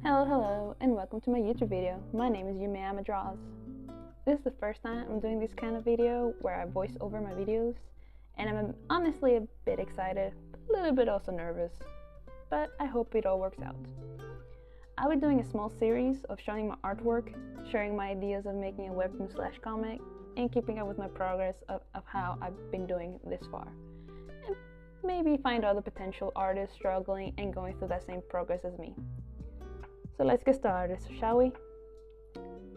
Hello, and welcome to my YouTube video. My name is Yumeama Draws. This is the first time I'm doing this kind of video where I voice over my videos, and I'm honestly a bit excited, a little bit also nervous, but I hope it all works out. I'll be doing a small series of showing my artwork, sharing my ideas of making a webtoon/comic, and keeping up with my progress of how I've been doing this far. And maybe find other potential artists struggling and going through that same progress as me. So let's get started, shall we?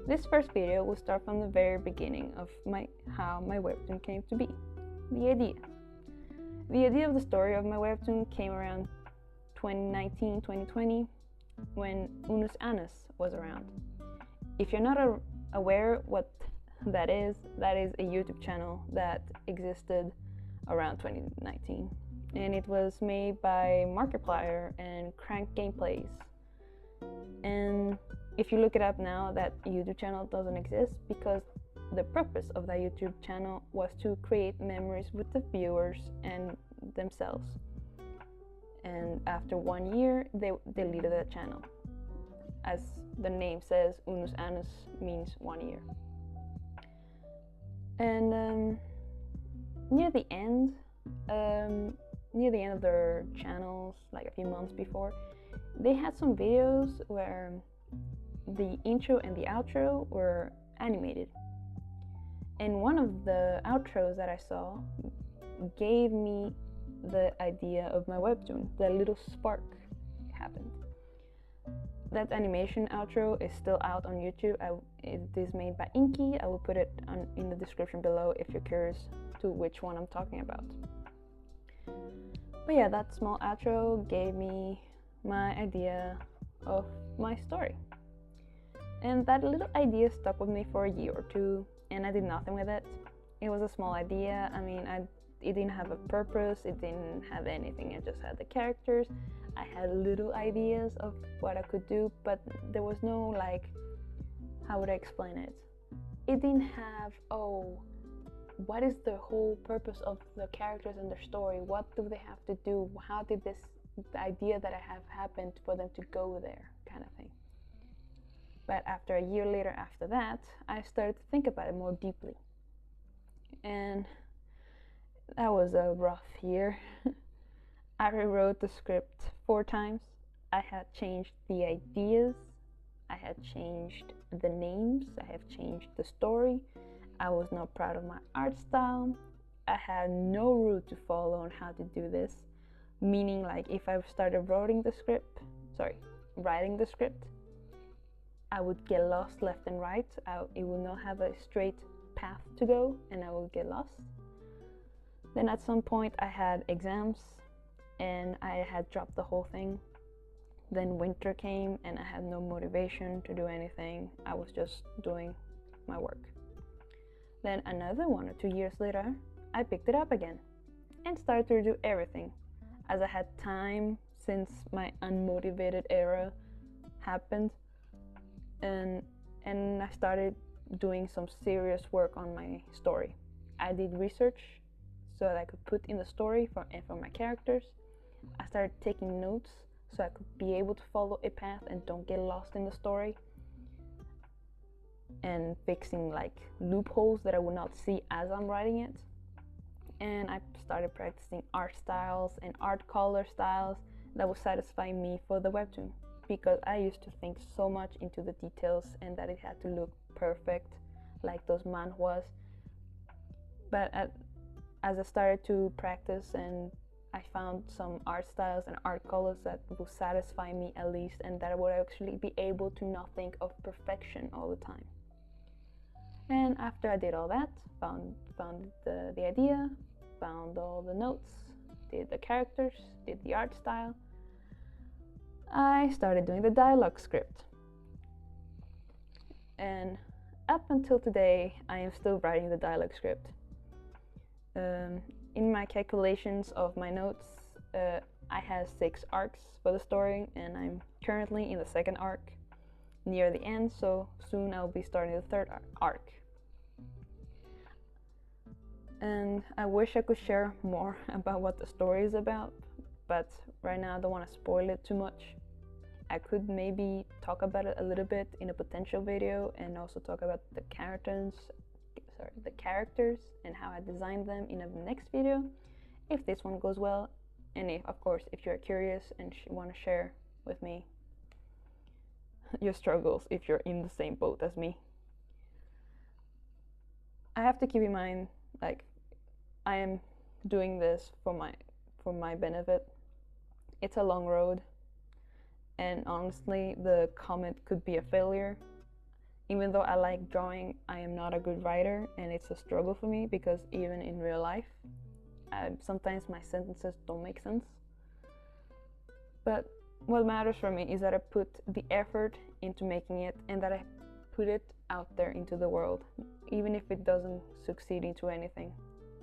This first video will start from the very beginning of how my webtoon came to be. The idea of the story of my webtoon came around 2019-2020 when Unus Annus was around. If you're not aware what that is a YouTube channel that existed around 2019, and it was made by Markiplier and Crank Gameplays. And if you look it up now, that YouTube channel doesn't exist because the purpose of that YouTube channel was to create memories with the viewers and themselves. And after 1 year, they deleted that channel. As the name says, Unus Annus means 1 year. And near the end of their channels, like a few months before, they had some videos where the intro and the outro were animated. And one of the outros that I saw gave me the idea of my webtoon. The little spark happened. That animation outro is still out on YouTube. It is made by Inky. I will put it in the description below if you're curious to which one I'm talking about. But yeah, that small outro gave me my idea of my story. And that little idea stuck with me for a year or two, and I did nothing with it. It was a small idea. I mean, it didn't have a purpose, it didn't have anything. I just had the characters. I had little ideas of what I could do, but there was no, like, how would I explain it? It didn't have, what is the whole purpose of the characters and their story? What do they have to do? How did the idea that I have happened for them to go there, kind of thing. But after a year later after that, I started to think about it more deeply. And that was a rough year. I rewrote the script 4 times. I had changed the ideas. I had changed the names. I have changed the story. I was not proud of my art style. I had no route to follow on how to do this. Meaning, like, if I started writing the script, I would get lost left and right. It would not have a straight path to go, and I would get lost. Then at some point I had exams, and I had dropped the whole thing. Then winter came, and I had no motivation to do anything. I was just doing my work. Then another 1 or 2 years later, I picked it up again and started to do everything. As I had time since my unmotivated era happened, and I started doing some serious work on my story. I did research so that I could put in the story for my characters. I started taking notes so I could be able to follow a path and don't get lost in the story, and fixing like loopholes that I would not see as I'm writing it. And I started practicing art styles and art color styles that would satisfy me for the webtoon, because I used to think so much into the details and that it had to look perfect like those manhwas. But as I started to practice, and I found some art styles and art colors that would satisfy me at least, and that I would actually be able to not think of perfection all the time. And after I did all that, found the idea, found all the notes, did the characters, did the art style, I started doing the dialogue script. And up until today, I am still writing the dialogue script. In my calculations of my notes, I have 6 arcs for the story, and I'm currently in the 2nd arc, near the end, so soon I'll be starting the 3rd arc. And I wish I could share more about what the story is about, but right now I don't want to spoil it too much. I could maybe talk about it a little bit in a potential video, and also talk about the characters and how I designed them in a next video, if this one goes well, and if, of course, if you're curious and want to share with me your struggles if you're in the same boat as me. I have to keep in mind, like, I am doing this for my benefit. It's a long road, and honestly, the comic could be a failure. Even though I like drawing, I am not a good writer, and it's a struggle for me because even in real life, sometimes my sentences don't make sense. But what matters for me is that I put the effort into making it, and that I put it out there into the world, even if it doesn't succeed into anything.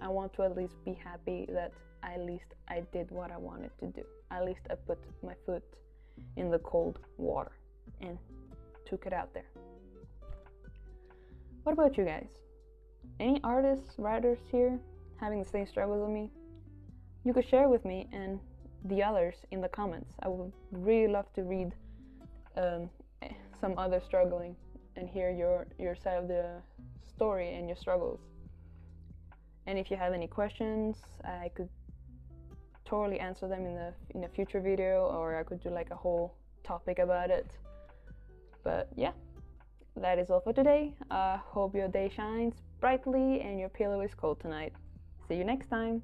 I want to at least be happy that at least I did what I wanted to do. At least I put my foot in the cold water and took it out there. What about you guys? Any artists, writers here having the same struggles as me? You could share with me and the others in the comments. I would really love to read some others struggling and hear your side of the story and your struggles. And if you have any questions, I could totally answer them in a future video, or I could do like a whole topic about it. But yeah, that is all for today. Hope your day shines brightly and your pillow is cold tonight. See you next time.